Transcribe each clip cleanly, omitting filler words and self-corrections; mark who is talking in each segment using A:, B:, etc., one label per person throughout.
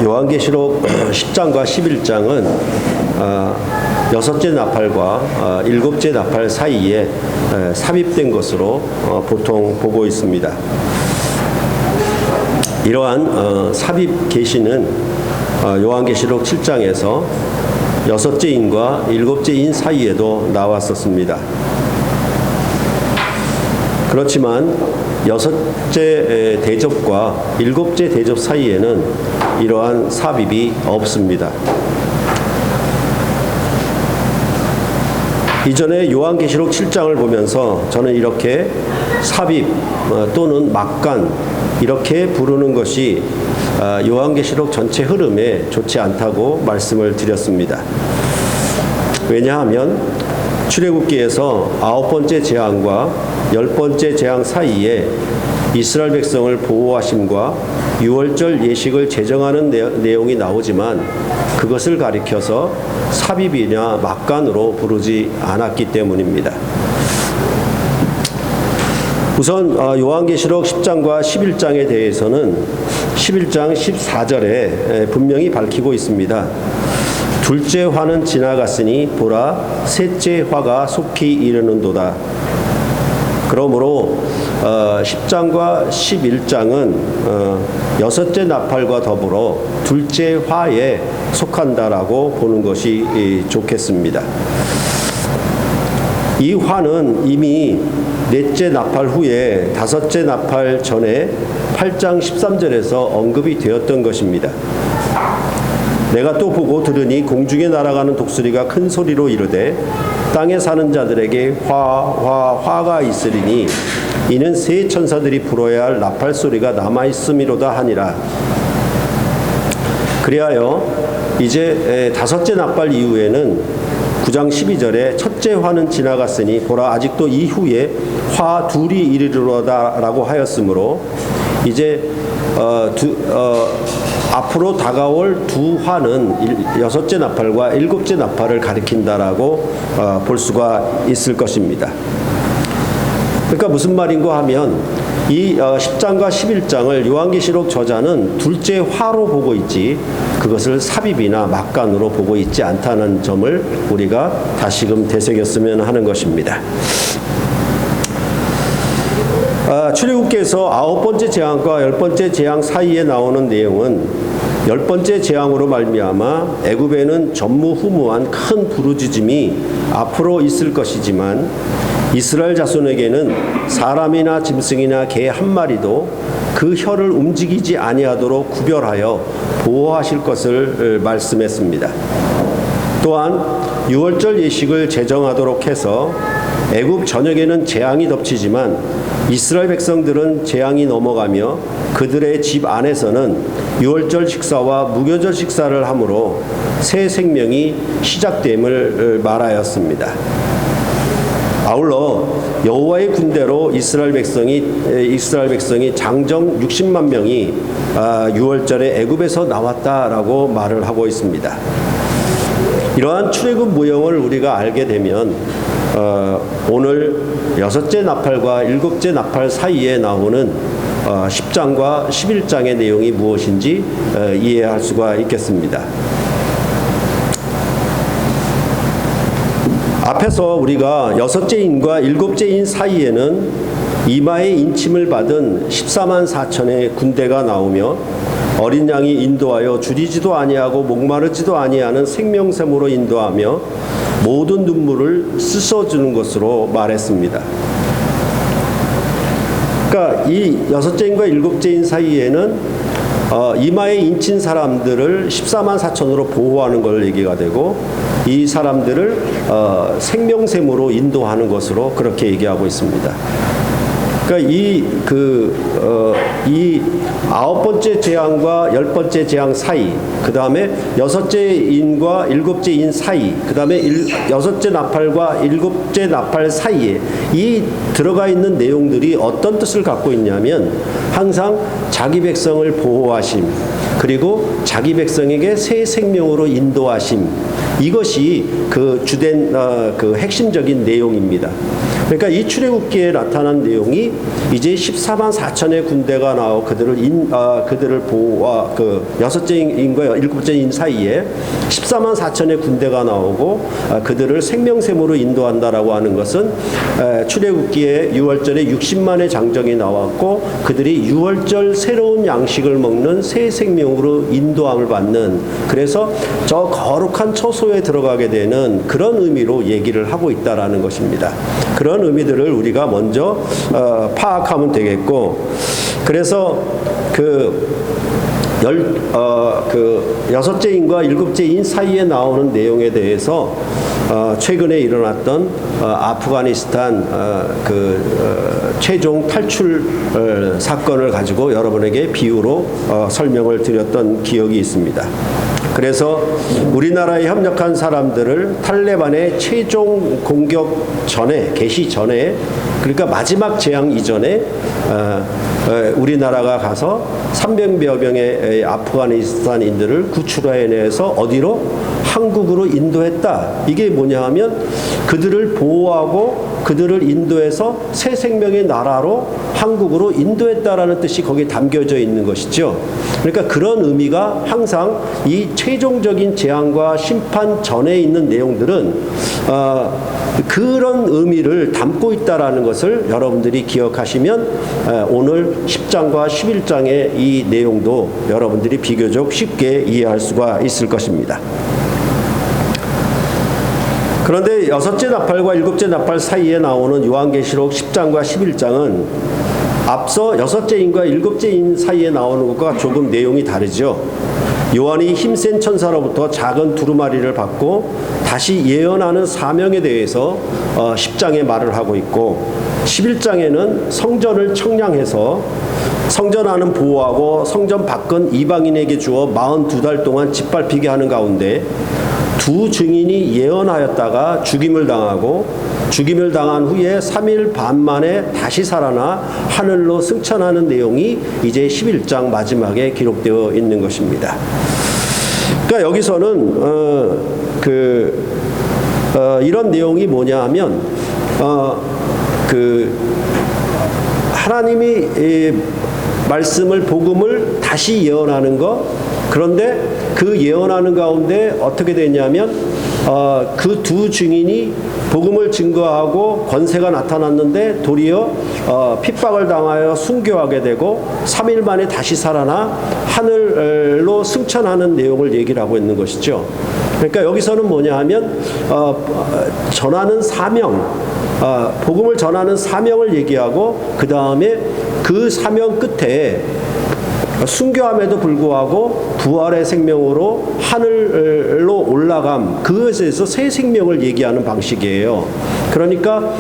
A: 요한계시록 10장과 11장은 여섯째 나팔과 일곱째 나팔 사이에 삽입된 것으로 보통 보고 있습니다. 이러한 삽입 계시는 요한계시록 7장에서 여섯째 인과 일곱째 인 사이에도 나왔었습니다. 그렇지만 여섯째 대접과 일곱째 대접 사이에는 이러한 삽입이 없습니다. 이전에 요한계시록 7장을 보면서 저는 이렇게 삽입 또는 막간 이렇게 부르는 것이 요한계시록 전체 흐름에 좋지 않다고 말씀을 드렸습니다. 왜냐하면 출애굽기에서 9번째 재앙과 10번째 재앙 사이에 이스라엘 백성을 보호하심과 유월절 예식을 제정하는 내용이 나오지만 그것을 가리켜서 삽입이나 막간으로 부르지 않았기 때문입니다. 우선 요한계시록 10장과 11장에 대해서는 11장 14절에 분명히 밝히고 있습니다. 둘째 화는 지나갔으니 보라 셋째 화가 속히 이르는도다. 그러므로 10장과 11장은 여섯째 나팔과 더불어 둘째 화에 속한다라고 보는 것이 좋겠습니다. 이 화는 이미 넷째 나팔 후에 다섯째 나팔 전에 8장 13절에서 언급이 되었던 것입니다. 내가 또 보고 들으니 공중에 날아가는 독수리가 큰 소리로 이르되 땅에 사는 자들에게 화가 있으리니 이는 세 천사들이 불어야 할 나팔 소리가 남아있음이로다 하니라. 그리하여 이제 다섯째 나팔 이후에는 9장 12절에 첫째 화는 지나갔으니 보라 아직도 이후에 화 둘이 이르리로다 라고 하였으므로 이제 앞으로 다가올 두 화는 여섯째 나팔과 일곱째 나팔을 가리킨다라고 볼 수가 있을 것입니다. 그러니까 무슨 말인가 하면 이 10장과 11장을 요한계시록 저자는 둘째 화로 보고 있지 그것을 삽입이나 막간으로 보고 있지 않다는 점을 우리가 다시금 되새겼으면 하는 것입니다. 출애굽기에서 9번째 재앙과 10번째 재앙 사이에 나오는 내용은 10번째 재앙으로 말미암아 애굽에는 전무후무한 큰 부르짖음이 앞으로 있을 것이지만 이스라엘 자손에게는 사람이나 짐승이나 개 한 마리도 그 혀를 움직이지 아니하도록 구별하여 보호하실 것을 말씀했습니다. 또한 유월절 예식을 제정하도록 해서 애굽 전역에는 재앙이 덮치지만 이스라엘 백성들은 재앙이 넘어가며 그들의 집 안에서는 유월절 식사와 무교절 식사를 함으로 새 생명이 시작됨을 말하였습니다. 아울러 여호와의 군대로 이스라엘 백성이 장정 60만 명이 유월절에 애굽에서 나왔다라고 말을 하고 있습니다. 이러한 출애굽 모형을 우리가 알게 되면 오늘 여섯째 나팔과 일곱째 나팔 사이에 나오는 10장과 11장의 내용이 무엇인지 이해할 수가 있겠습니다. 앞에서 우리가 여섯째 인과 일곱째 인 사이에는 이마에 인침을 받은 14만 4천의 군대가 나오며 어린 양이 인도하여 줄이지도 아니하고 목마르지도 아니하는 생명샘으로 인도하며 모든 눈물을 씻어주는 것으로 말했습니다. 그러니까 이 여섯째 인과 일곱째 인 사이에는 이마에 인친 사람들을 14만 4천으로 보호하는 걸 얘기가 되고 이 사람들을 생명샘으로 인도하는 것으로 그렇게 얘기하고 있습니다. 그러니까 이 9번째 재앙과 10번째 재앙 사이, 그 다음에 여섯째 인과 일곱째 인 사이, 그 다음에 여섯째 나팔과 일곱째 나팔 사이에 이 들어가 있는 내용들이 어떤 뜻을 갖고 있냐면 항상 자기 백성을 보호하심, 그리고 자기 백성에게 새 생명으로 인도하심, 이것이 그 주된 그 핵심적인 내용입니다. 그러니까 이 출애굽기에 나타난 내용이 이제 14만 4천의 군대가 나와 그들을 보호와 그 여섯째 인과 일곱째 인 사이에 14만 4천의 군대가 나오고 그들을 생명샘으로 인도한다라고 하는 것은 출애굽기에 유월절에 60만의 장정이 나왔고 그들이 유월절 새로운 양식을 먹는 새 생명으로 인도함을 받는, 그래서 저 거룩한 처소에 들어가게 되는 그런 의미로 얘기를 하고 있다라는 것입니다. 그런 의미들을 우리가 먼저 파악하면 되겠고, 그래서 여섯째 인과 일곱째 인 사이에 나오는 내용에 대해서 최근에 일어났던 아프가니스탄 최종 탈출 사건을 가지고 여러분에게 비유로 설명을 드렸던 기억이 있습니다. 그래서 우리나라에 협력한 사람들을 탈레반의 최종 공격 전에, 개시 전에, 그러니까 마지막 재앙 이전에 우리나라가 가서 300여 명의 아프가니스탄인들을 구출해내서 어디로? 한국으로 인도했다. 이게 뭐냐 하면 그들을 보호하고 그들을 인도해서 새 생명의 나라로 한국으로 인도했다라는 뜻이 거기에 담겨져 있는 것이죠. 그러니까 그런 의미가 항상 이 최종적인 재앙과 심판 전에 있는 내용들은 그런 의미를 담고 있다라는 것을 여러분들이 기억하시면 오늘 10장과 11장의 이 내용도 여러분들이 비교적 쉽게 이해할 수가 있을 것입니다. 그런데 여섯째 나팔과 일곱째 나팔 사이에 나오는 요한계시록 10장과 11장은 앞서 여섯째 인과 일곱째 인 사이에 나오는 것과 조금 내용이 다르죠. 요한이 힘센 천사로부터 작은 두루마리를 받고 다시 예언하는 사명에 대해서 10장에 말을 하고 있고, 11장에는 성전을 청량해서 성전 안은 보호하고 성전 밖은 이방인에게 주어 42달 동안 짓밟히게 하는 가운데 두 증인이 예언하였다가 죽임을 당하고 죽임을 당한 후에 3일 반 만에 다시 살아나 하늘로 승천하는 내용이 이제 11장 마지막에 기록되어 있는 것입니다. 그러니까 여기서는 이런 내용이 뭐냐 하면 하나님이 말씀을 복음을 다시 예언하는 것, 그런데 그 예언하는 가운데 어떻게 되냐면 그 두 증인이 복음을 증거하고 권세가 나타났는데 도리어 핍박을 당하여 순교하게 되고 3일 만에 다시 살아나 하늘로 승천하는 내용을 얘기를 하고 있는 것이죠. 그러니까 여기서는 뭐냐 하면 전하는 사명, 복음을 전하는 사명을 얘기하고 그 다음에 그 사명 끝에 순교함에도 불구하고 부활의 생명으로 하늘로 올라감, 그것에서 새 생명을 얘기하는 방식이에요. 그러니까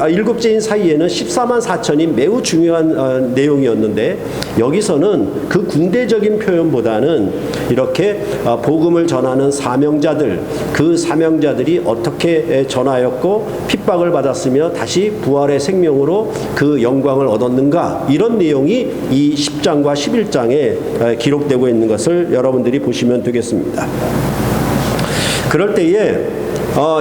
A: 일곱째 인 사이에는 14만 4천이 매우 중요한 내용이었는데, 여기서는 그 군대적인 표현보다는 이렇게 복음을 전하는 사명자들, 그 사명자들이 어떻게 전하였고 핍박을 받았으며 다시 부활의 생명으로 그 영광을 얻었는가, 이런 내용이 이 10장과 11장에 기록되고 있는 것을 여러분들이 보시면 되겠습니다. 그럴 때에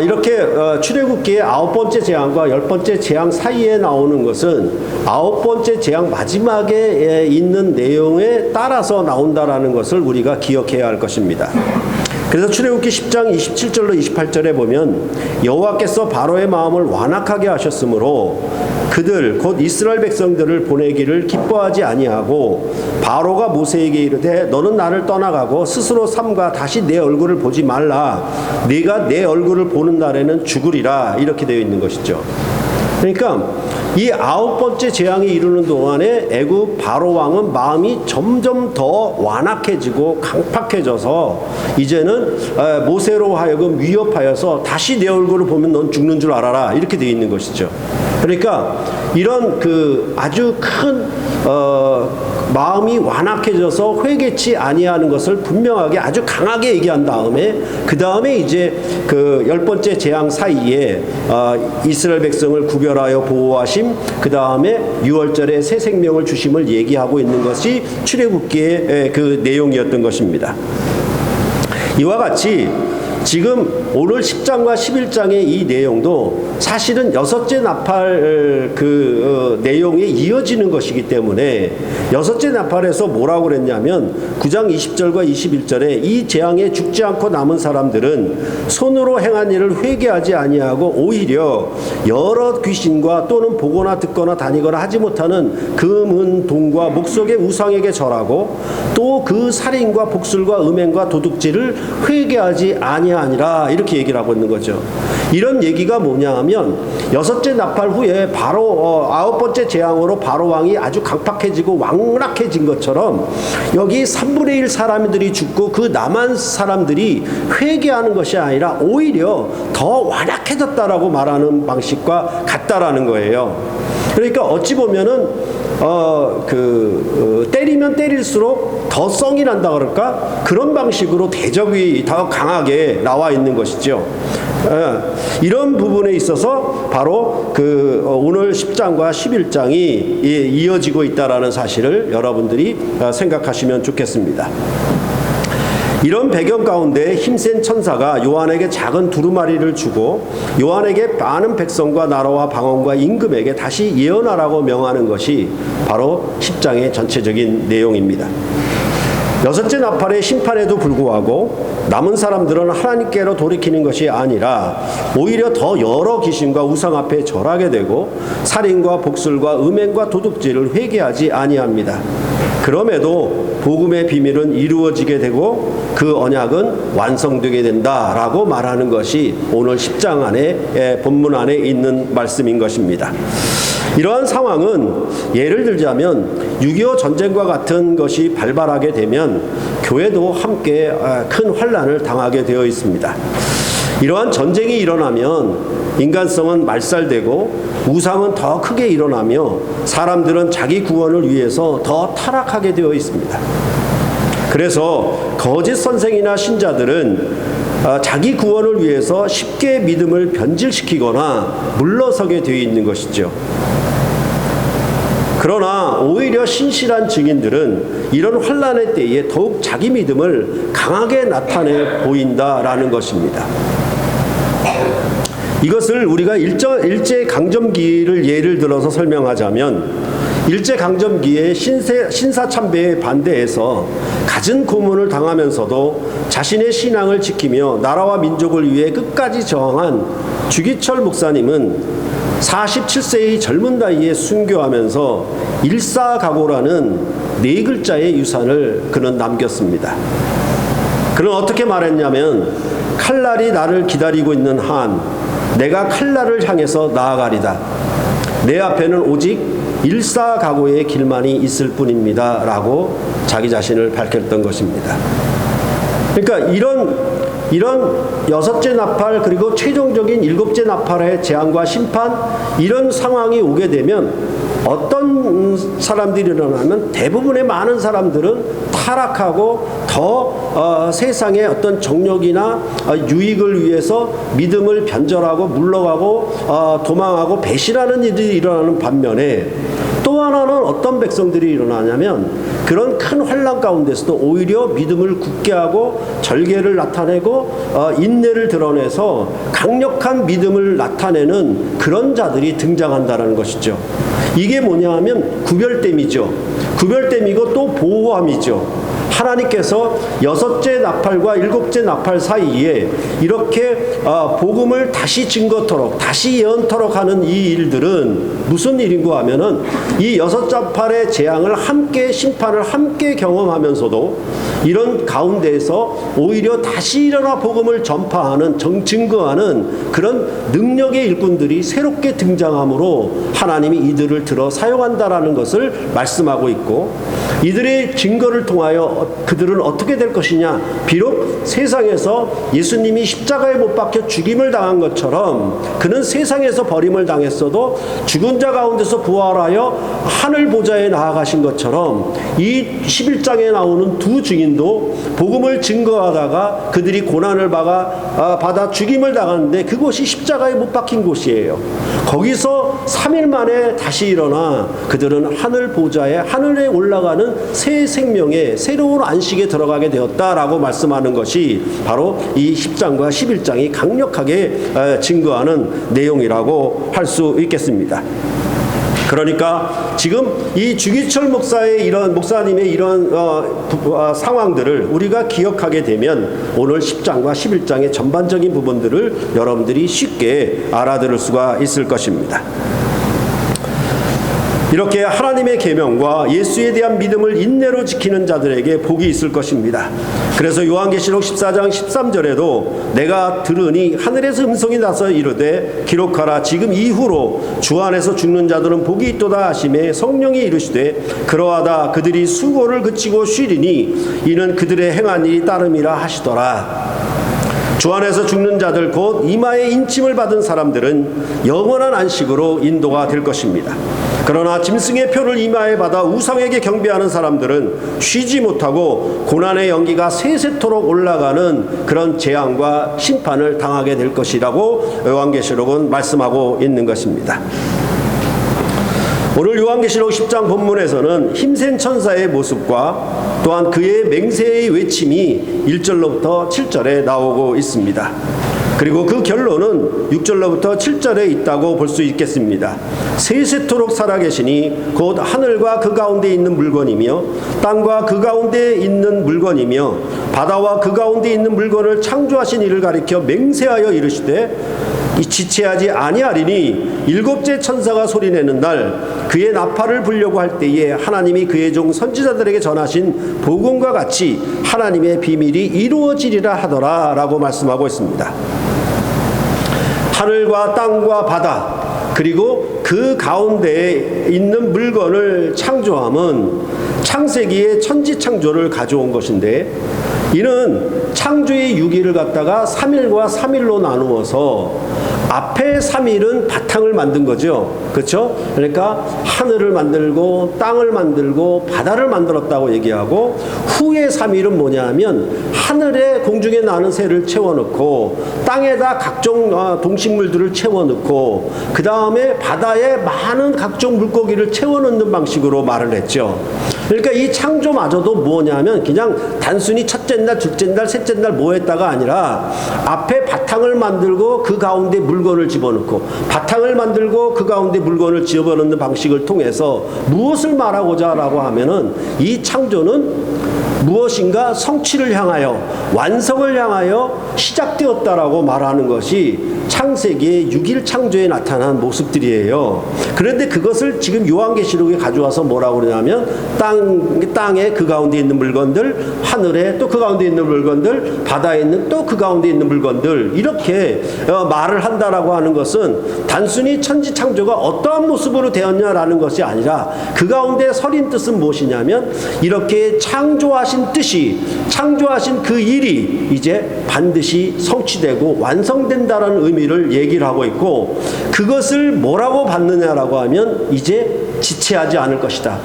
A: 이렇게 출애굽기의 9번째 재앙과 10번째 재앙 사이에 나오는 것은 9번째 재앙 마지막에 있는 내용에 따라서 나온다라는 것을 우리가 기억해야 할 것입니다. 그래서 출애굽기 10장 27절로 28절에 보면 여호와께서 바로의 마음을 완악하게 하셨으므로 그들 곧 이스라엘 백성들을 보내기를 기뻐하지 아니하고 바로가 모세에게 이르되 너는 나를 떠나가고 스스로 삼가 다시 내 얼굴을 보지 말라. 네가 내 얼굴을 보는 날에는 죽으리라. 이렇게 되어 있는 것이죠. 그러니까 이 9번째 재앙이 이르는 동안에 애굽 바로 왕은 마음이 점점 더 완악해지고 강팍해져서 이제는 모세로 하여금 위협하여서 다시 내 얼굴을 보면 넌 죽는 줄 알아라. 이렇게 되어 있는 것이죠. 그러니까 이런 아주 큰 마음이 완악해져서 회개치 아니하는 것을 분명하게 아주 강하게 얘기한 다음에 그 다음에 이제 10번째 재앙 사이에 이스라엘 백성을 구별하여 보호하심, 그 다음에 유월절에 새 생명을 주심을 얘기하고 있는 것이 출애굽기의 그 내용이었던 것입니다. 이와 같이 지금 오늘 10장과 11장의 이 내용도 사실은 여섯째 나팔 내용에 이어지는 것이기 때문에 여섯째 나팔에서 뭐라고 그랬냐면 9장 20절과 21절에 이 재앙에 죽지 않고 남은 사람들은 손으로 행한 일을 회개하지 아니하고 오히려 여러 귀신과 또는 보거나 듣거나 다니거나 하지 못하는 금, 은, 동과 목석의 우상에게 절하고 또 그 살인과 복술과 음행과 도둑질을 회개하지 아니하니라 이렇게 얘기를 하고 있는 거죠. 이런 얘기가 뭐냐 하면 여섯째 나팔 후에 바로 아홉 번째 재앙으로 바로 왕이 아주 강팍해지고 왕락해진 것처럼 여기 3분의 1 사람들이 죽고 그 남은 사람들이 회개하는 것이 아니라 오히려 더 완악해졌다라고 말하는 방식과 같다라는 거예요. 그러니까 어찌 보면은 때리면 때릴수록 더 썽이 난다 그럴까? 그런 방식으로 대적이 더 강하게 나와 있는 것이죠. 이런 부분에 있어서 바로 오늘 10장과 11장이 이어지고 있다라는 사실을 여러분들이 생각하시면 좋겠습니다. 이런 배경 가운데 힘센 천사가 요한에게 작은 두루마리를 주고 요한에게 많은 백성과 나라와 방언과 임금에게 다시 예언하라고 명하는 것이 바로 10장의 전체적인 내용입니다. 여섯째 나팔의 심판에도 불구하고 남은 사람들은 하나님께로 돌이키는 것이 아니라 오히려 더 여러 귀신과 우상 앞에 절하게 되고 살인과 복술과 음행과 도둑질을 회개하지 아니합니다. 그럼에도 복음의 비밀은 이루어지게 되고 그 언약은 완성되게 된다라고 말하는 것이 오늘 10장 안에 본문 안에 있는 말씀인 것입니다. 이러한 상황은 예를 들자면 6.25 전쟁과 같은 것이 발발하게 되면 교회도 함께 큰 환난을 당하게 되어 있습니다. 이러한 전쟁이 일어나면 인간성은 말살되고 우상은 더 크게 일어나며 사람들은 자기 구원을 위해서 더 타락하게 되어 있습니다. 그래서 거짓 선생이나 신자들은 자기 구원을 위해서 쉽게 믿음을 변질시키거나 물러서게 되어 있는 것이죠. 그러나 오히려 신실한 증인들은 이런 환난의 때에 더욱 자기 믿음을 강하게 나타내 보인다라는 것입니다. 이것을 우리가 일제강점기를 예를 들어서 설명하자면 일제강점기에 신사참배에 반대해서 갖은 고문을 당하면서도 자신의 신앙을 지키며 나라와 민족을 위해 끝까지 저항한 주기철 목사님은 47세의 젊은 나이에 순교하면서 일사각오라는 4글자의 유산을 그는 남겼습니다. 그는 어떻게 말했냐면 칼날이 나를 기다리고 있는 한 내가 칼날을 향해서 나아가리다. 내 앞에는 오직 일사각오의 길만이 있을 뿐입니다. 라고 자기 자신을 밝혔던 것입니다. 그러니까 이런 여섯째 나팔 그리고 최종적인 일곱째 나팔의 재앙과 심판 이런 상황이 오게 되면 어떤 사람들이 일어나면 대부분의 많은 사람들은 타락하고 더 세상의 어떤 정욕이나 유익을 위해서 믿음을 변절하고 물러가고 도망하고 배신하는 일이 일어나는 반면에 또 하나는 어떤 백성들이 일어나냐면 그런 큰 환난 가운데서도 오히려 믿음을 굳게 하고 절개를 나타내고 인내를 드러내서 강력한 믿음을 나타내는 그런 자들이 등장한다는 것이죠. 이게 뭐냐 하면 구별됨이죠. 구별됨이고 또 보호함이죠. 하나님께서 여섯째 나팔과 일곱째 나팔 사이에 이렇게 복음을 다시 증거토록 다시 예언토록 하는 이 일들은 무슨 일인가 하면은 이 여섯 나팔의 재앙을 함께 심판을 함께 경험하면서도 이런 가운데에서 오히려 다시 일어나 복음을 전파하는 증거하는 그런 능력의 일꾼들이 새롭게 등장함으로 하나님이 이들을 들어 사용한다라는 것을 말씀하고 있고 이들의 증거를 통하여 그들은 어떻게 될 것이냐. 비록 세상에서 예수님이 십자가에 못 박혀 죽임을 당한 것처럼 그는 세상에서 버림을 당했어도 죽은 자 가운데서 부활하여 하늘 보좌에 나아가신 것처럼 이 11장에 나오는 두 증인도 복음을 증거하다가 그들이 고난을 받아 죽임을 당하는데 그곳이 십자가에 못 박힌 곳이에요. 거기서 3일 만에 다시 일어나 그들은 하늘 보좌에 하늘에 올라가는 새 생명의 새로운 안식에 들어가게 되었다라고 말씀하는 것이 바로 이 10장과 11장이 강력하게 증거하는 내용이라고 할 수 있겠습니다. 그러니까 지금 이 주기철 목사님의 이런 상황들을 우리가 기억하게 되면 오늘 10장과 11장의 전반적인 부분들을 여러분들이 쉽게 알아들을 수가 있을 것입니다. 이렇게 하나님의 계명과 예수에 대한 믿음을 인내로 지키는 자들에게 복이 있을 것입니다. 그래서 요한계시록 14장 13절에도 내가 들으니 하늘에서 음성이 나서 이르되 기록하라 지금 이후로 주 안에서 죽는 자들은 복이 있도다 하시매 성령이 이르시되 그러하다 그들이 수고를 그치고 쉬리니 이는 그들의 행한 일이 따름이라 하시더라. 주 안에서 죽는 자들 곧 이마에 인침을 받은 사람들은 영원한 안식으로 인도가 될 것입니다. 그러나 짐승의 표를 이마에 받아 우상에게 경배하는 사람들은 쉬지 못하고 고난의 연기가 세세토록 올라가는 그런 재앙과 심판을 당하게 될 것이라고 요한계시록은 말씀하고 있는 것입니다. 오늘 요한계시록 10장 본문에서는 힘센 천사의 모습과 또한 그의 맹세의 외침이 1절로부터 7절에 나오고 있습니다. 그리고 그 결론은 6절로부터 7절에 있다고 볼 수 있겠습니다. 세세토록 살아계시니 곧 하늘과 그 가운데 있는 물건이며 땅과 그 가운데 있는 물건이며 바다와 그 가운데 있는 물건을 창조하신 이를 가리켜 맹세하여 이르시되 지체하지 아니하리니 일곱째 천사가 소리내는 날 그의 나팔을 불려고 할 때에 하나님이 그의 종 선지자들에게 전하신 복음과 같이 하나님의 비밀이 이루어지리라 하더라 라고 말씀하고 있습니다. 하늘과 땅과 바다 그리고 그 가운데에 있는 물건을 창조함은 창세기의 천지창조를 가져온 것인데 이는 창조의 6일을 갖다가 3일과 3일로 나누어서 앞에 3일은 바탕을 만든 거죠. 그렇죠? 그러니까 하늘을 만들고 땅을 만들고 바다를 만들었다고 얘기하고 후에 3일은 뭐냐 하면 하늘에 공중에 나는 새를 채워넣고 땅에다 각종 동식물들을 채워넣고 그 다음에 바다에 많은 각종 물고기를 채워넣는 방식으로 말을 했죠. 그러니까 이 창조마저도 뭐냐면 그냥 단순히 첫째 날, 둘째 날, 셋째 날 뭐 했다가 아니라 앞에 바탕을 만들고 그 가운데 물건을 집어넣고 바탕을 만들고 그 가운데 물건을 집어넣는 방식을 통해서 무엇을 말하고자 라고 하면은 이 창조는 무엇인가 성취를 향하여 완성을 향하여 시작되었다라고 말하는 것이 창세기의 6일 창조에 나타난 모습들이에요. 그런데 그것을 지금 요한계시록에 가져와서 뭐라고 그러냐면 땅에 그 가운데 있는 물건들, 하늘에 또 그 가운데 있는 물건들, 바다에 있는 또 그 가운데 있는 물건들 이렇게 말을 한다라고 하는 것은 단순히 천지 창조가 어떠한 모습으로 되었냐라는 것이 아니라 그 가운데 서린 뜻은 무엇이냐면 이렇게 창조하신 뜻이 창조하신 그 일이 이제 반드시 성취되고 완성된다라는 의미를 얘기를 하고 있고 그것을 뭐라고 받느냐라고 하면 이제 지체하지 않을 것이다.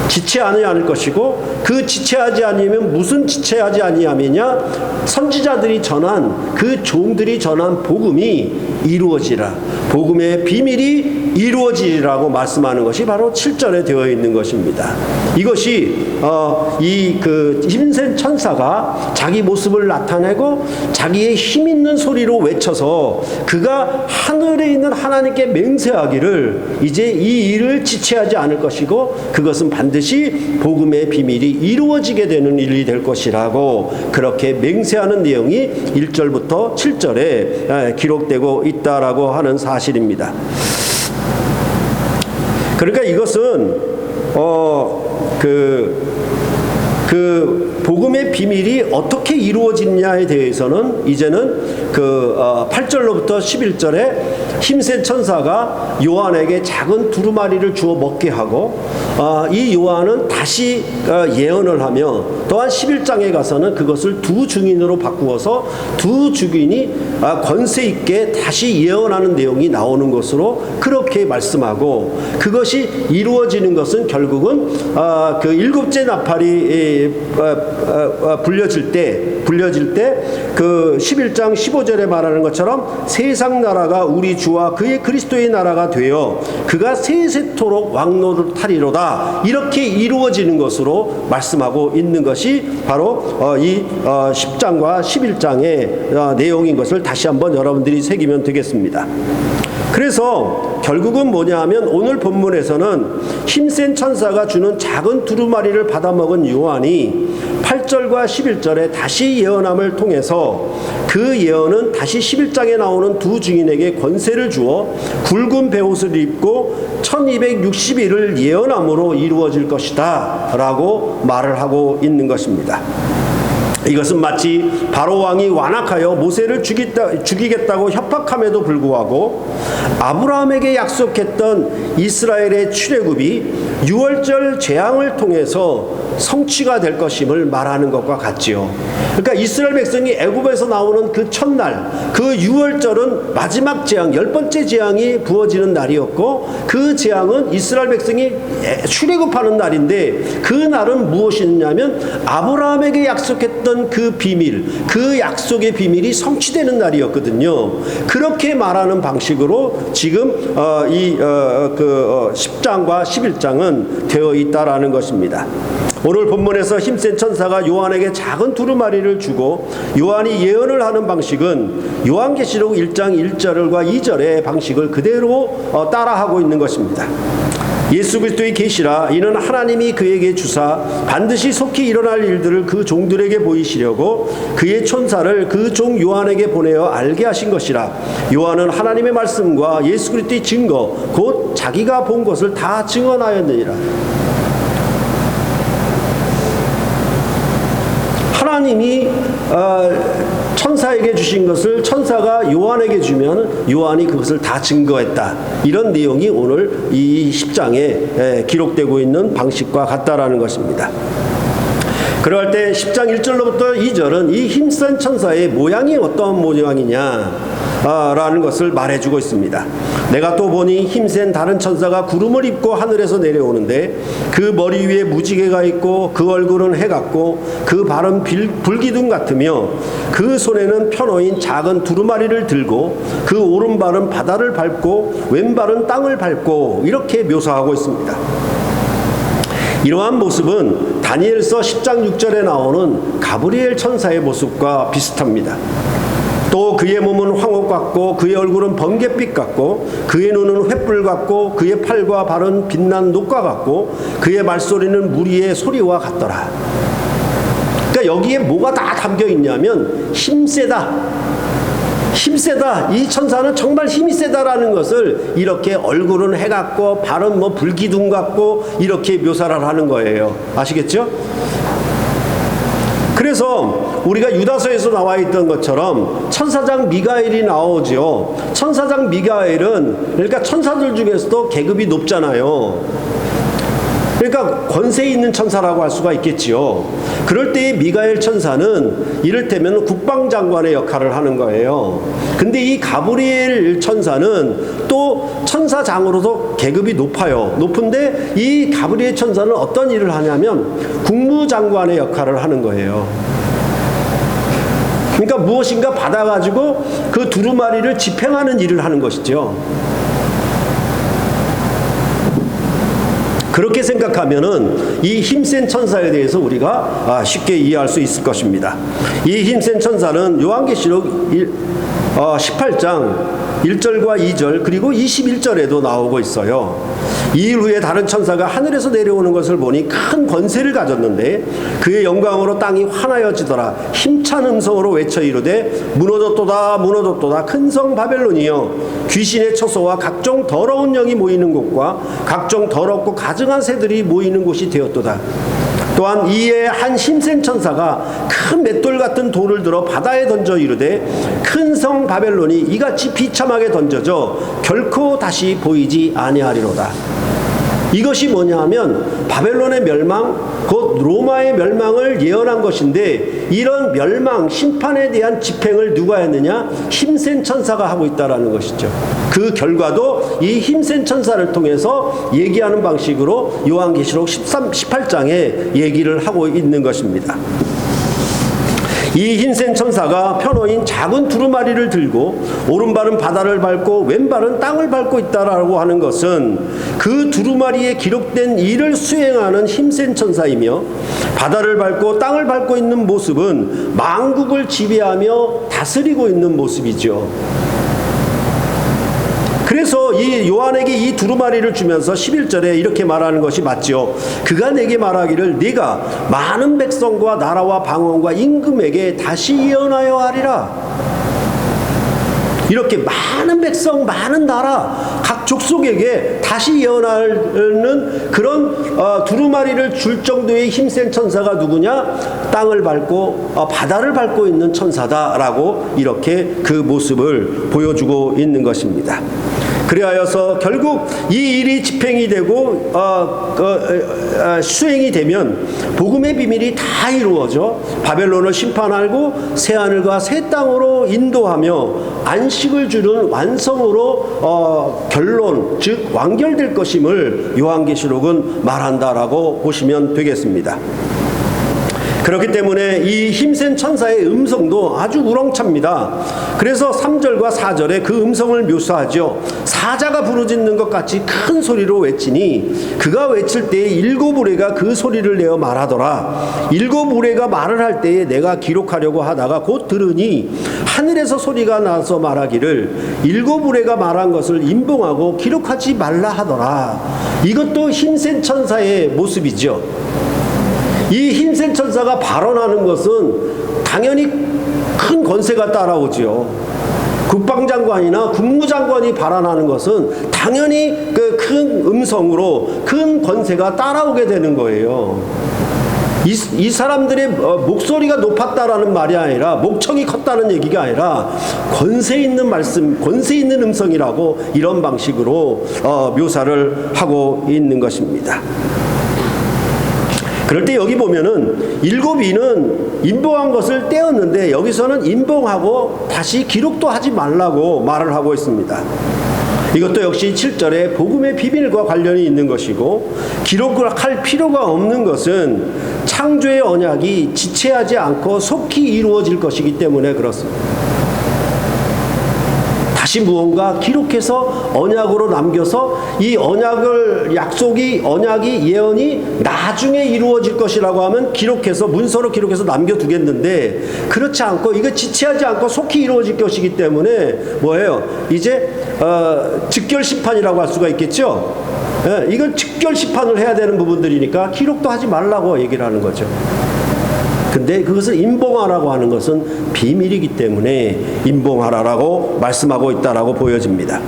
A: 지체하지 않을 것이고 그 지체하지 아니면 무슨 지체하지 아니하면야 선지자들이 전한 그 종들이 전한 복음이 이루어지라. 복음의 비밀이 이루어지라고 말씀하는 것이 바로 7절에 되어 있는 것입니다. 이것이 이 그 힘센 천사가 자기 모습을 나타내고 자기의 힘 있는 소리로 외쳐서 그가 하늘에 있는 하나님께 맹세하기를 이제 이 일을 지체하지 않을 것이고 그것은 반드시 복음의 비밀이 이루어지게 되는 일이 될 것이라고 그렇게 맹세하는 내용이 1절부터 7절에 기록되고 있다라고 하는 사실입니다. 그러니까 이것은 그 복음의 비밀이 어떻게 이루어지냐에 대해서는 이제는 8절로부터 11절에 힘센 천사가 요한에게 작은 두루마리를 주어 먹게 하고 이 요한은 다시 예언을 하며 또한 11장에 가서는 그것을 두 증인으로 바꾸어서 두 증인이 권세 있게 다시 예언하는 내용이 나오는 것으로 그렇게 말씀하고, 그것이 이루어지는 것은 결국은 그 일곱째 나팔이 불려질 때 그 11장 15절에 말하는 것처럼 세상 나라가 우리 주와 그의 그리스도의 나라가 되어 그가 세세토록 왕노를 타리로다, 이렇게 이루어지는 것으로 말씀하고 있는 것이 바로 이 10장과 11장의 내용인 것을 다시 한번 여러분들이 새기면 되겠습니다. 그래서 결국은 뭐냐 하면 오늘 본문에서는 힘센 천사가 주는 작은 두루마리를 받아먹은 요한이 8절과 11절에 다시 예언함을 통해서 그 예언은 다시 11장에 나오는 두 증인에게 권세를 주어 굵은 베옷을 입고 1260일을 예언함으로 이루어질 것이다 라고 말을 하고 있는 것입니다. 이것은 마치 바로 왕이 완악하여 모세를 죽이겠다고 협박함에도 불구하고 아브라함에게 약속했던 이스라엘의 출애굽이 유월절 재앙을 통해서 성취가 될 것임을 말하는 것과 같지요. 그러니까 이스라엘 백성이 애굽에서 나오는 그 첫날, 그 유월절은 마지막 재앙, 10번째 재앙이 부어지는 날이었고, 그 재앙은 이스라엘 백성이 출애굽하는 날인데, 그 날은 무엇이냐면 아브라함에게 약속했던 그 비밀, 그 약속의 비밀이 성취되는 날이었거든요. 그렇게 말하는 방식으로 지금 10장과 11장은 되어 있다라는 것입니다. 오늘 본문에서 힘센 천사가 요한에게 작은 두루마리를 주고 요한이 예언을 하는 방식은 요한계시록 1장 1절과 2절의 방식을 그대로 따라하고 있는 것입니다. 예수 그리스도의 계시라, 이는 하나님이 그에게 주사 반드시 속히 일어날 일들을 그 종들에게 보이시려고 그의 천사를 그 종 요한에게 보내어 알게 하신 것이라. 요한은 하나님의 말씀과 예수 그리스도의 증거 곧 자기가 본 것을 다 증언하였느니라. 하나님이 천사에게 주신 것을 천사가 요한에게 주면 요한이 그것을 다 증거했다, 이런 내용이 오늘 이 10장에 기록되고 있는 방식과 같다라는 것입니다. 그럴 때 10장 1절로부터 2절은 이 힘센 천사의 모양이 어떤 모양이냐 라는 것을 말해주고 있습니다. 내가 또 보니 힘센 다른 천사가 구름을 입고 하늘에서 내려오는데 그 머리 위에 무지개가 있고 그 얼굴은 해 같고 그 발은 불기둥 같으며 그 손에는 펴놓인 작은 두루마리를 들고 그 오른발은 바다를 밟고 왼발은 땅을 밟고, 이렇게 묘사하고 있습니다. 이러한 모습은 다니엘서 10장 6절에 나오는 가브리엘 천사의 모습과 비슷합니다. 또 그의 몸은 황옥 같고 그의 얼굴은 번갯빛 같고 그의 눈은 횃불 같고 그의 팔과 발은 빛난 녹과 같고 그의 말소리는 무리의 소리와 같더라. 그러니까 여기에 뭐가 다 담겨 있냐면 힘세다. 이 천사는 정말 힘이 세다라는 것을 이렇게 얼굴은 해 같고 발은 불기둥 같고 이렇게 묘사를 하는 거예요. 아시겠죠? 그래서 우리가 유다서에서 나와 있던 것처럼 천사장 미가엘이 나오죠. 천사장 미가엘은 그러니까 천사들 중에서도 계급이 높잖아요. 그러니까 권세 있는 천사라고 할 수가 있겠지요. 그럴 때의 미가엘 천사는 이를테면 국방장관의 역할을 하는 거예요. 근데 이 가브리엘 천사는 또 천사장으로도 계급이 높은데 이 가브리엘 천사는 어떤 일을 하냐면 국무장관의 역할을 하는 거예요. 그러니까 무엇인가 받아가지고 그 두루마리를 집행하는 일을 하는 것이죠. 그렇게 생각하면은 이 힘센 천사에 대해서 우리가 쉽게 이해할 수 있을 것입니다. 이 힘센 천사는 요한계시록 18장 1절과 2절 그리고 21절에도 나오고 있어요. 이일 후에 다른 천사가 하늘에서 내려오는 것을 보니 큰 권세를 가졌는데 그의 영광으로 땅이 환하여지더라. 힘찬 음성으로 외쳐 이르되 무너졌도다 무너졌도다 큰 성 바벨론이여, 귀신의 처소와 각종 더러운 영이 모이는 곳과 각종 더럽고 가증한 새들이 모이는 곳이 되었도다. 또한 이에 한 힘센 천사가 큰 맷돌 같은 돌을 들어 바다에 던져 이르되 큰 성 바벨론이 이같이 비참하게 던져져 결코 다시 보이지 아니하리로다. 이것이 뭐냐 하면 바벨론의 멸망, 곧 로마의 멸망을 예언한 것인데, 이런 멸망, 심판에 대한 집행을 누가 했느냐? 힘센 천사가 하고 있다는 것이죠. 그 결과도 이 힘센 천사를 통해서 얘기하는 방식으로 요한계시록 18장에 얘기를 하고 있는 것입니다. 이 힘센 천사가 편호인 작은 두루마리를 들고 오른발은 바다를 밟고 왼발은 땅을 밟고 있다라고 하는 것은 그 두루마리에 기록된 일을 수행하는 힘센 천사이며, 바다를 밟고 땅을 밟고 있는 모습은 만국을 지배하며 다스리고 있는 모습이죠. 그래서 이 요한에게 이 두루마리를 주면서 11절에 이렇게 말하는 것이 맞죠. 그가 내게 말하기를 네가 많은 백성과 나라와 방언과 임금에게 다시 예언하여 하리라. 이렇게 많은 백성, 많은 나라, 각 족속에게 다시 예언하는 그런 두루마리를 줄 정도의 힘센 천사가 누구냐? 땅을 밟고 바다를 밟고 있는 천사다라고 이렇게 그 모습을 보여주고 있는 것입니다. 그리하여서 결국 이 일이 집행이 되고 수행이 되면 복음의 비밀이 다 이루어져 바벨론을 심판하고 새하늘과 새 땅으로 인도하며 안식을 주는 완성으로 결론, 즉 완결될 것임을 요한계시록은 말한다라고 보시면 되겠습니다. 그렇기 때문에 이 힘센 천사의 음성도 아주 우렁찹니다. 그래서 3절과 4절에 그 음성을 묘사하죠. 사자가 부르짖는 것 같이 큰 소리로 외치니 그가 외칠 때에 일곱 우레가 그 소리를 내어 말하더라. 일곱 우레가 말을 할 때에 내가 기록하려고 하다가 곧 들으니 하늘에서 소리가 나서 말하기를 일곱 우레가 말한 것을 임봉하고 기록하지 말라 하더라. 이것도 힘센 천사의 모습이죠. 이 힘센 천사가 발언하는 것은 당연히 큰 권세가 따라오지요. 국방장관이나 국무장관이 발언하는 것은 당연히 그 큰 음성으로 큰 권세가 따라오게 되는 거예요. 이 사람들의 목소리가 높았다라는 말이 아니라, 목청이 컸다는 얘기가 아니라 권세 있는 말씀, 권세 있는 음성이라고 이런 방식으로 묘사를 하고 있는 것입니다. 그럴 때 여기 보면은 일곱 이는 임봉한 것을 떼었는데 여기서는 임봉하고 다시 기록도 하지 말라고 말을 하고 있습니다. 이것도 역시 7절에 복음의 비밀과 관련이 있는 것이고, 기록을 할 필요가 없는 것은 창조의 언약이 지체하지 않고 속히 이루어질 것이기 때문에 그렇습니다. 다시 무언가 기록해서 언약으로 남겨서 이 약속이 예언이 나중에 이루어질 것이라고 하면 기록해서 문서로 기록해서 남겨두겠는데, 그렇지 않고 이거 지체하지 않고 속히 이루어질 것이기 때문에 뭐예요? 이제 즉결 심판이라고 할 수가 있겠죠. 예, 이건 즉결 심판을 해야 되는 부분들이니까 기록도 하지 말라고 얘기를 하는 거죠. 근데 그것을 임봉하라고 하는 것은 비밀이기 때문에 임봉하라라고 말씀하고 있다라고 보여집니다.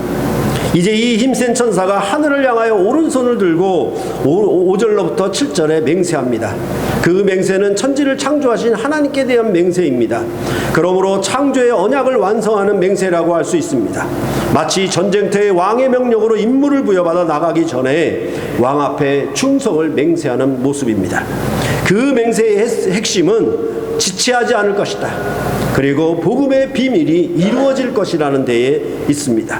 A: 이제 이 힘센 천사가 하늘을 향하여 오른손을 들고 5절로부터 7절에 맹세합니다. 그 맹세는 천지를 창조하신 하나님께 대한 맹세입니다. 그러므로 창조의 언약을 완성하는 맹세라고 할 수 있습니다. 마치 전쟁터의 왕의 명령으로 임무를 부여받아 나가기 전에 왕 앞에 충성을 맹세하는 모습입니다. 그 맹세의 핵심은 지체하지 않을 것이다. 그리고 복음의 비밀이 이루어질 것이라는 데에 있습니다.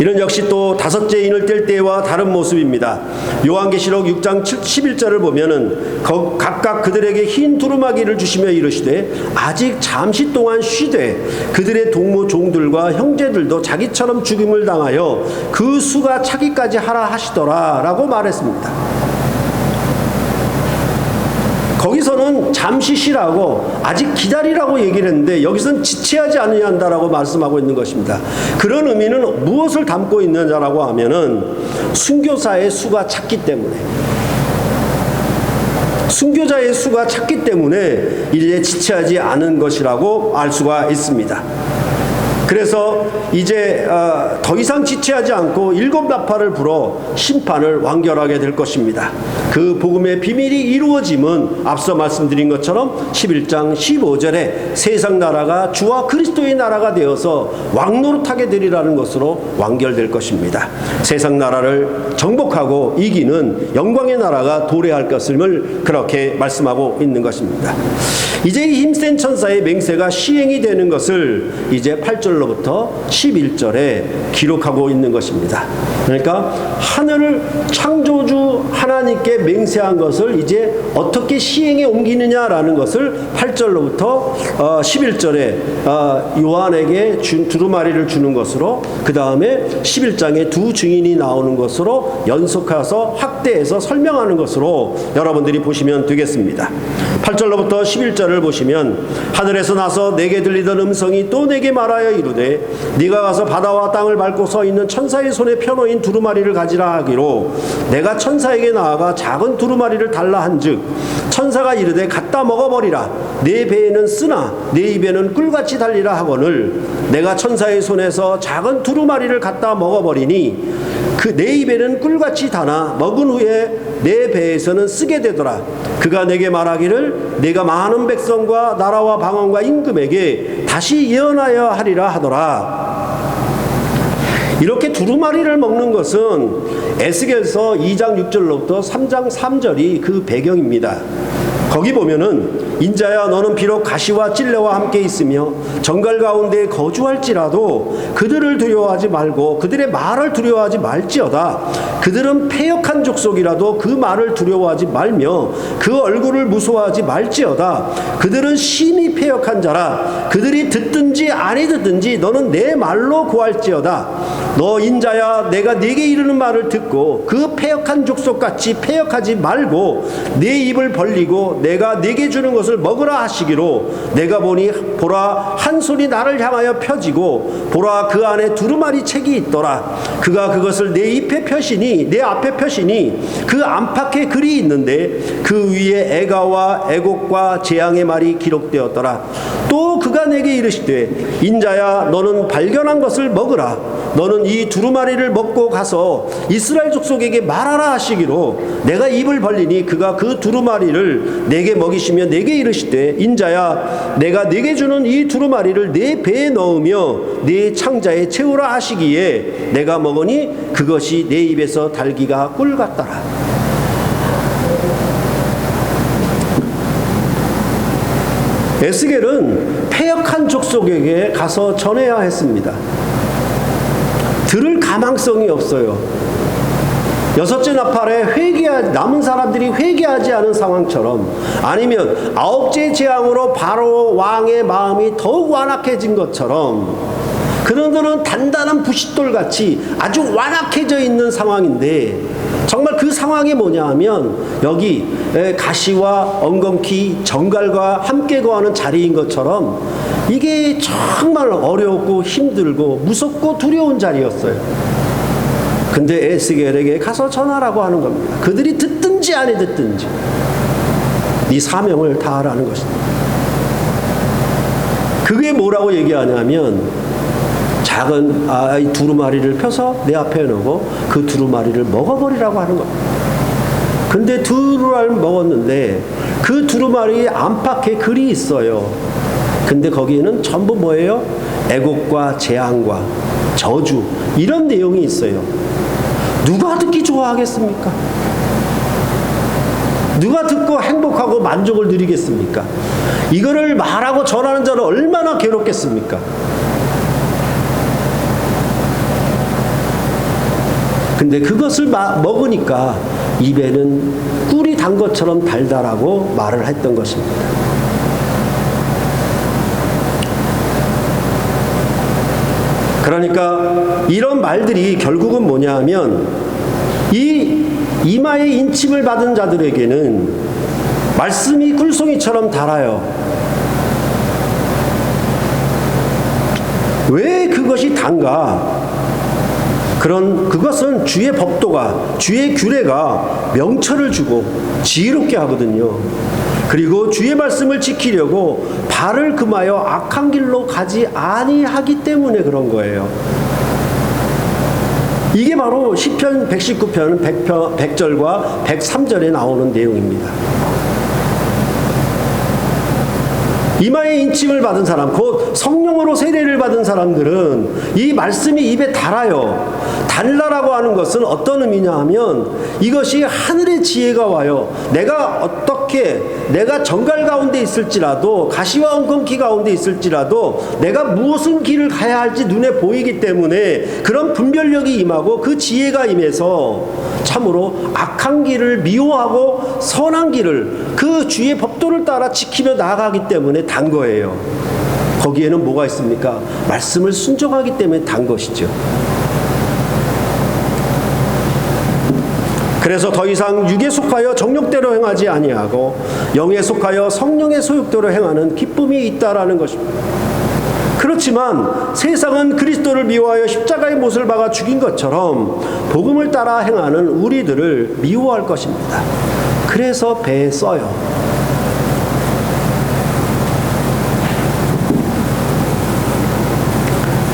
A: 이는 역시 또 다섯째 인을 뗄 때와 다른 모습입니다. 요한계시록 6장 11절을 보면은 각각 그들에게 흰 두루마기를 주시며 이르시되 아직 잠시 동안 쉬되 그들의 동무 종들과 형제들도 자기처럼 죽임을 당하여 그 수가 차기까지 하라 하시더라 라고 말했습니다. 거기서는 잠시 쉬라고, 아직 기다리라고 얘기를 했는데 여기서는 지체하지 않는다라고 말씀하고 있는 것입니다. 그런 의미는 무엇을 담고 있느냐라고 하면은 순교자의 수가 찼기 때문에, 순교자의 수가 찼기 때문에 이제 지체하지 않은 것이라고 알 수가 있습니다. 그래서 이제 더 이상 지체하지 않고 7나팔을 불어 심판을 완결하게 될 것입니다. 그 복음의 비밀이 이루어짐은 앞서 말씀드린 것처럼 11장 15절에 세상 나라가 주와 그리스도의 나라가 되어서 왕노릇하게 되리라는 것으로 완결될 것입니다. 세상 나라를 정복하고 이기는 영광의 나라가 도래할 것임을 그렇게 말씀하고 있는 것입니다. 이제 이 힘센 천사의 맹세가 시행이 되는 것을 이제 8절로부터 11절에 기록하고 있는 것입니다. 그러니까 하늘을 창조주 하나님께 맹세한 것을 이제 어떻게 시행에 옮기느냐라는 것을 8절로부터 11절에 요한에게 두루마리를 주는 것으로, 그 다음에 11장에 두 증인이 나오는 것으로 연속해서 확대해서 설명하는 것으로 여러분들이 보시면 되겠습니다. 8절로부터 11절을 보시면 하늘에서 나서 내게 들리던 음성이 또 내게 말하여 이르되 네가 가서 바다와 땅을 밟고 서 있는 천사의 손에 펴놓인 두루마리를 가지라 하기로 내가 천사에게 나아가 작은 두루마리를 달라 한즉 천사가 이르되 갖다 먹어버리라. 내 배에는 쓰나 내 입에는 꿀같이 달리라 하거늘 내가 천사의 손에서 작은 두루마리를 갖다 먹어버리니 그 내 입에는 꿀같이 다나 먹은 후에 내 배에서는 쓰게 되더라. 그가 내게 말하기를 내가 많은 백성과 나라와 방언과 임금에게 다시 예언하여 하리라 하더라. 이렇게 두루마리를 먹는 것은 에스겔서 2장 6절로부터 3장 3절이 그 배경입니다. 거기 보면은 인자야 너는 비록 가시와 찔레와 함께 있으며 정갈 가운데 거주할지라도 그들을 두려워하지 말고 그들의 말을 두려워하지 말지어다. 그들은 패역한 족속이라도 그 말을 두려워하지 말며 그 얼굴을 무서워하지 말지어다. 그들은 심히 패역한 자라. 그들이 듣든지 아니 듣든지 너는 내 말로 구할지어다. 너 인자야 내가 네게 이르는 말을 듣고 그 패역한 족속같이 패역하지 말고 네 입을 벌리고 내가 네게 주는 것을 먹으라 하시기로 내가 보니 보라 한 손이 나를 향하여 펴지고 보라 그 안에 두루마리 책이 있더라. 그가 그것을 내 입에 펴시니 내 앞에 펴시니 그 안팎에 글이 있는데 그 위에 애가와 애곡과 재앙의 말이 기록되었더라. 또 그가 내게 이르시되 인자야 너는 발견한 것을 먹으라. 너는 이 두루마리를 먹고 가서 이스라엘 족속에게 말하라 하시기로 내가 입을 벌리니 그가 그 두루마리를 내게 먹이시며 내게 이르시되 인자야 내가 내게 주는 이 두루마리를 내 배에 넣으며 네 창자에 채우라 하시기에 내가 먹으니 그것이 내 입에서 달기가 꿀 같더라. 에스겔은 패역한 족속에게 가서 전해야 했습니다. 들을 가망성이 없어요. 여섯째 나팔에 남은 사람들이 회개하지 않은 상황처럼, 아니면 아홉째 재앙으로 바로 왕의 마음이 더욱 완악해진 것처럼 그들은 단단한 부싯돌같이 아주 완악해져 있는 상황인데, 정말 그 상황이 뭐냐 하면 여기 가시와 엉겅퀴 정갈과 함께 거하는 자리인 것처럼 이게 정말 어렵고 힘들고 무섭고 두려운 자리였어요. 근데 에스겔에게 가서 전하라고 하는 겁니다. 그들이 듣든지 안 듣든지 네 사명을 다하라는 것입니다. 그게 뭐라고 얘기하냐면 작은 두루마리를 펴서 내 앞에 놓고 그 두루마리를 먹어버리라고 하는 겁니다. 근데 두루마리를 먹었는데 그 두루마리 안팎에 글이 있어요. 근데 거기에는 전부 뭐예요? 애곡과 재앙과 저주 이런 내용이 있어요. 누가 듣기 좋아하겠습니까? 누가 듣고 행복하고 만족을 누리겠습니까? 이거를 말하고 전하는 자는 얼마나 괴롭겠습니까? 근데 그것을 먹으니까 입에는 꿀이 단 것처럼 달달하고 말을 했던 것입니다. 그러니까 이런 말들이 결국은 뭐냐 하면 이 이마에 인침을 받은 자들에게는 말씀이 꿀송이처럼 달아요. 왜 그것이 단가? 그것은 주의 법도가, 주의 규례가 명철을 주고 지혜롭게 하거든요. 그리고 주의 말씀을 지키려고 발을 금하여 악한 길로 가지 아니하기 때문에 그런 거예요. 이게 바로 시편 119편 100절과 103절에 나오는 내용입니다. 이마에 인침을 받은 사람, 곧 성령으로 세례를 받은 사람들은 이 말씀이 입에 달아요. 달라라고 하는 것은 어떤 의미냐 하면 이것이 하늘의 지혜가 와요. 내가 정갈 가운데 있을지라도, 가시와 엉겅퀴 가운데 있을지라도 내가 무슨 길을 가야 할지 눈에 보이기 때문에 그런 분별력이 임하고 그 지혜가 임해서 참으로 악한 길을 미워하고 선한 길을, 그 주의 법도를 따라 지키며 나아가기 때문에 단 거예요. 거기에는 뭐가 있습니까? 말씀을 순종하기 때문에 단 것이죠. 그래서 더 이상 육에 속하여 정욕대로 행하지 아니하고 영에 속하여 성령의 소욕대로 행하는 기쁨이 있다라는 것입니다. 그렇지만 세상은 그리스도를 미워하여 십자가의 못을 박아 죽인 것처럼 복음을 따라 행하는 우리들을 미워할 것입니다. 그래서 배에 써요.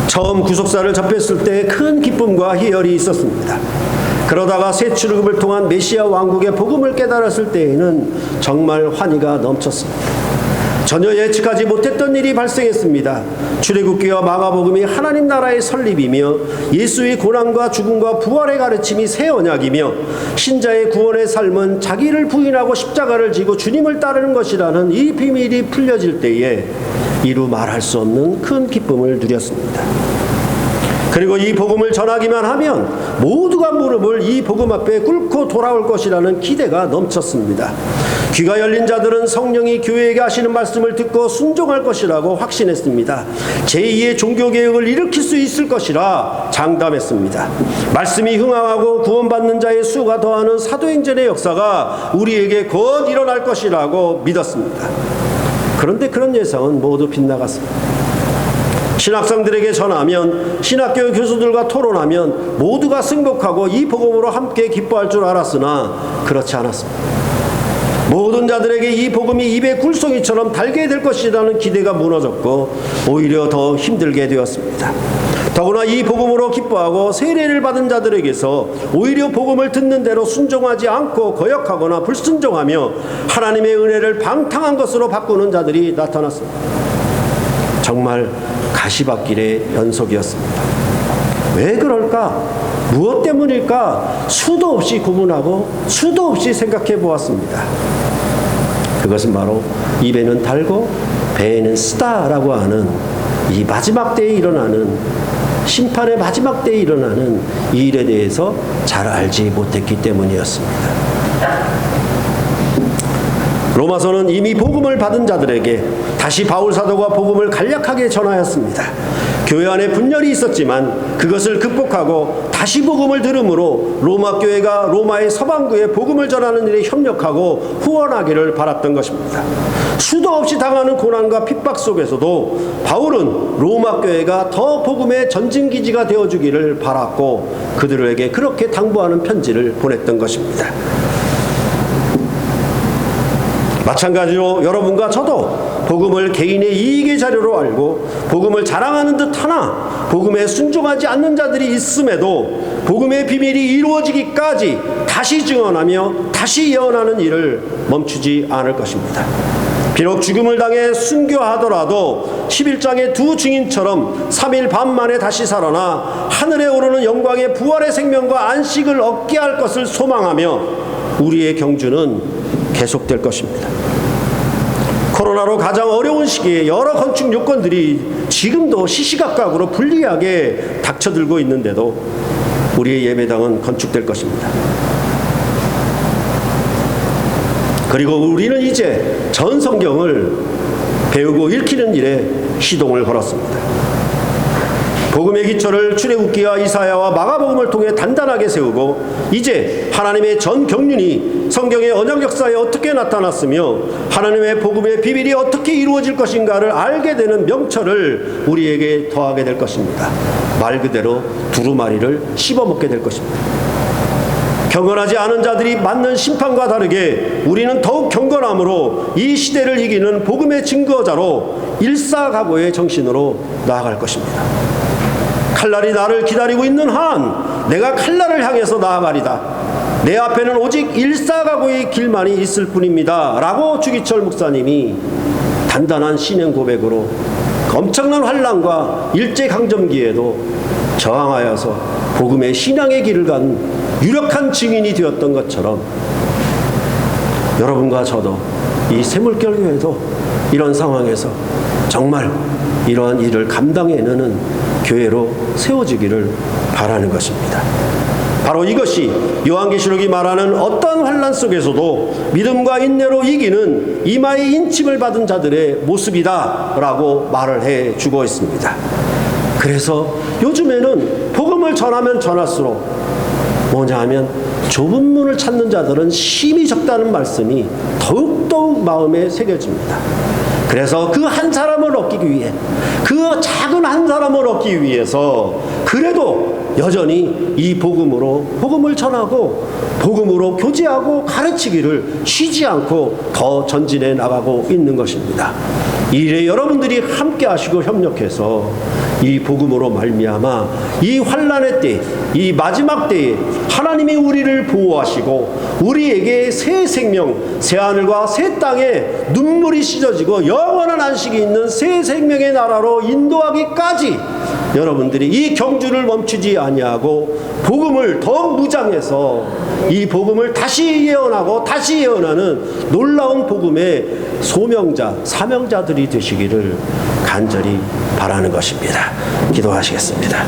A: 처음 구속사를 접했을 때 큰 기쁨과 희열이 있었습니다. 그러다가 새 출애굽을 통한 메시아 왕국의 복음을 깨달았을 때에는 정말 환희가 넘쳤습니다. 전혀 예측하지 못했던 일이 발생했습니다. 출애굽기와 마가복음이 하나님 나라의 설립이며 예수의 고난과 죽음과 부활의 가르침이 새 언약이며 신자의 구원의 삶은 자기를 부인하고 십자가를 지고 주님을 따르는 것이라는 이 비밀이 풀려질 때에 이루 말할 수 없는 큰 기쁨을 누렸습니다. 그리고 이 복음을 전하기만 하면 모두가 무릎을 이 복음 앞에 꿇고 돌아올 것이라는 기대가 넘쳤습니다. 귀가 열린 자들은 성령이 교회에게 하시는 말씀을 듣고 순종할 것이라고 확신했습니다. 제2의 종교개혁을 일으킬 수 있을 것이라 장담했습니다. 말씀이 흥황하고 구원받는 자의 수가 더하는 사도행전의 역사가 우리에게 곧 일어날 것이라고 믿었습니다. 그런데 그런 예상은 모두 빗나갔습니다. 신학생들에게 전하면, 신학교 교수들과 토론하면 모두가 승복하고 이 복음으로 함께 기뻐할 줄 알았으나 그렇지 않았습니다. 모든 자들에게 이 복음이 입의 굴송이처럼 달게 될 것이라는 기대가 무너졌고 오히려 더 힘들게 되었습니다. 더구나 이 복음으로 기뻐하고 세례를 받은 자들에게서 오히려 복음을 듣는 대로 순종하지 않고 거역하거나 불순종하며 하나님의 은혜를 방탕한 것으로 바꾸는 자들이 나타났습니다. 정말 가시밭길의 연속이었습니다. 왜 그럴까? 무엇 때문일까? 수도 없이 고민하고 수도 없이 생각해 보았습니다. 그것은 바로 입에는 달고 배에는 쓰다라고 하는 이 마지막 때에 일어나는, 심판의 마지막 때에 일어나는 이 일에 대해서 잘 알지 못했기 때문이었습니다. 로마서는 이미 복음을 받은 자들에게 다시 바울 사도가 복음을 간략하게 전하였습니다. 교회 안에 분열이 있었지만 그것을 극복하고 다시 복음을 들음으로 로마 교회가 로마의 서방구에 복음을 전하는 일에 협력하고 후원하기를 바랐던 것입니다. 수도 없이 당하는 고난과 핍박 속에서도 바울은 로마 교회가 더 복음의 전진기지가 되어주기를 바랐고 그들에게 그렇게 당부하는 편지를 보냈던 것입니다. 마찬가지로 여러분과 저도 복음을 개인의 이익의 자료로 알고 복음을 자랑하는 듯 하나 복음에 순종하지 않는 자들이 있음에도 복음의 비밀이 이루어지기까지 다시 증언하며 다시 예언하는 일을 멈추지 않을 것입니다. 비록 죽음을 당해 순교하더라도 11장의 두 증인처럼 3일 반 만에 다시 살아나 하늘에 오르는 영광의 부활의 생명과 안식을 얻게 할 것을 소망하며 우리의 경주는 계속될 것입니다. 코로나로 가장 어려운 시기에 여러 건축 요건들이 지금도 시시각각으로 불리하게 닥쳐들고 있는데도 우리의 예배당은 건축될 것입니다. 그리고 우리는 이제 전 성경을 배우고 읽히는 일에 시동을 걸었습니다. 복음의 기초를 출애굽기와 이사야와 마가복음을 통해 단단하게 세우고 이제 하나님의 전 경륜이 성경의 언약 역사에 어떻게 나타났으며 하나님의 복음의 비밀이 어떻게 이루어질 것인가를 알게 되는 명철을 우리에게 더하게 될 것입니다. 말 그대로 두루마리를 씹어먹게 될 것입니다. 경건하지 않은 자들이 맞는 심판과 다르게 우리는 더욱 경건함으로 이 시대를 이기는 복음의 증거자로 일사각오의 정신으로 나아갈 것입니다. 칼날이 나를 기다리고 있는 한 내가 칼날을 향해서 나아가리다. 내 앞에는 오직 일사각오의 길만이 있을 뿐입니다. 라고 주기철 목사님이 단단한 신앙 고백으로 엄청난 환난과 일제강점기에도 저항하여서 복음의 신앙의 길을 간 유력한 증인이 되었던 것처럼 여러분과 저도 이 새물결 교회도 이런 상황에서 정말 이러한 일을 감당해내는 교회로 세워지기를 바라는 것입니다. 바로 이것이 요한계시록이 말하는 어떤 환난 속에서도 믿음과 인내로 이기는 이마의 인침을 받은 자들의 모습이다 라고 말을 해주고 있습니다. 그래서 요즘에는 복음을 전하면 전할수록 뭐냐 하면 좁은 문을 찾는 자들은 힘이 적다는 말씀이 더욱더욱 마음에 새겨집니다. 그래서 그 한 사람을 얻기 위해, 그 작은 한 사람을 얻기 위해서 그래도 여전히 이 복음을 전하고 복음으로 교제하고 가르치기를 쉬지 않고 더 전진해 나가고 있는 것입니다. 이 일에 여러분들이 함께 하시고 협력해서 이 복음으로 말미암아 이 환난의 때, 이 마지막 때에 하나님이 우리를 보호하시고 우리에게 새 생명, 새 하늘과 새 땅에 눈물이 씻어지고 영원한 안식이 있는 새 생명의 나라로 인도하기까지 여러분들이 이 경주를 멈추지 아니하고 복음을 더욱 무장해서 이 복음을 다시 예언하고 다시 예언하는 놀라운 복음의 소명자, 사명자들이 되시기를 간절히 바라는 것입니다. 기도하시겠습니다.